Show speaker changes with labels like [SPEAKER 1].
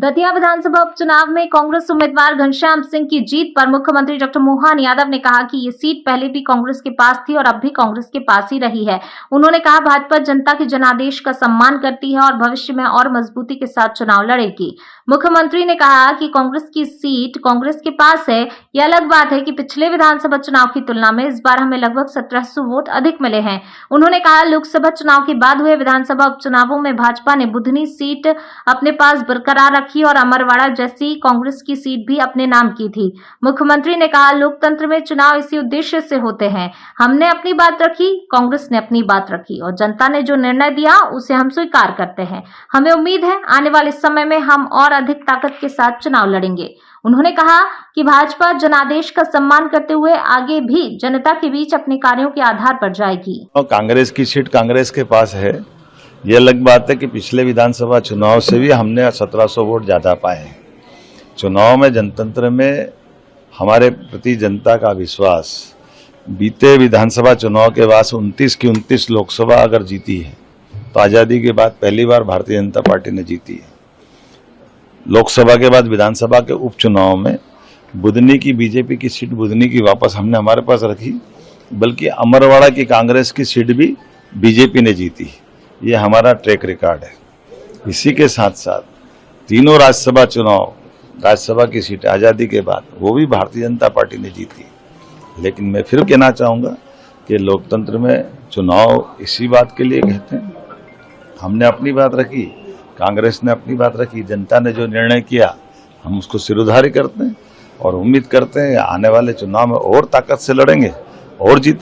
[SPEAKER 1] दतिया विधानसभा उपचुनाव में कांग्रेस उम्मीदवार घनश्याम सिंह की जीत पर मुख्यमंत्री डॉक्टर मोहन यादव ने कहा कि ये सीट पहले भी कांग्रेस के पास थी और अब भी कांग्रेस के पास ही रही है। उन्होंने कहा भाजपा जनता के जनादेश का सम्मान करती है और भविष्य में और मजबूती के साथ चुनाव लड़ेगी। मुख्यमंत्री ने कहा कि कांग्रेस की सीट कांग्रेस के पास है। यह अलग बात है कि पिछले विधानसभा चुनाव की तुलना में इस बार हमें लगभग 1700 वोट अधिक मिले हैं। उन्होंने कहा लोकसभा चुनाव के बाद हुए विधानसभा उपचुनावों में भाजपा ने बुधनी सीट अपने पास बरकरार रखी और अमरवाड़ा जैसी कांग्रेस की सीट भी अपने नाम की थी। मुख्यमंत्री ने कहा लोकतंत्र में चुनाव इसी उद्देश्य से होते हैं। हमने अपनी बात रखी, कांग्रेस ने अपनी बात रखी और जनता ने जो निर्णय दिया उसे हम स्वीकार करते हैं। हमें उम्मीद है आने वाले समय में हम और अधिक ताकत के साथ चुनाव लड़ेंगे। उन्होंने कहा कि भाजपा जनादेश का सम्मान करते हुए आगे भी जनता के बीच अपने कार्यों के आधार पर जाएगी।
[SPEAKER 2] कांग्रेस की सीट कांग्रेस के पास है। ये अलग बात है कि पिछले विधानसभा चुनाव से भी हमने 1700 वोट ज्यादा पाए। चुनाव में जनतंत्र में हमारे प्रति जनता का विश्वास, बीते विधानसभा चुनाव के बाद 29 की 29 लोकसभा अगर जीती है तो आज़ादी के बाद पहली बार भारतीय जनता पार्टी ने जीती है। लोकसभा के बाद विधानसभा के उपचुनाव में बुधनी की बीजेपी की सीट बुधनी की वापस हमने हमारे पास रखी, बल्कि अमरवाड़ा की कांग्रेस की सीट भी बीजेपी ने जीती। ये हमारा ट्रैक रिकॉर्ड है। इसी के साथ साथ तीनों राज्यसभा चुनाव, राज्यसभा की सीट आज़ादी के बाद वो भी भारतीय जनता पार्टी ने जीती। लेकिन मैं फिर कहना चाहूँगा कि लोकतंत्र में चुनाव इसी बात के लिए कहते हैं। हमने अपनी बात रखी, कांग्रेस ने अपनी बात रखी, जनता ने जो निर्णय किया हम उसको सिरोधार्य करते हैं और उम्मीद करते हैं आने वाले चुनाव में और ताकत से लड़ेंगे और जीतेंगे।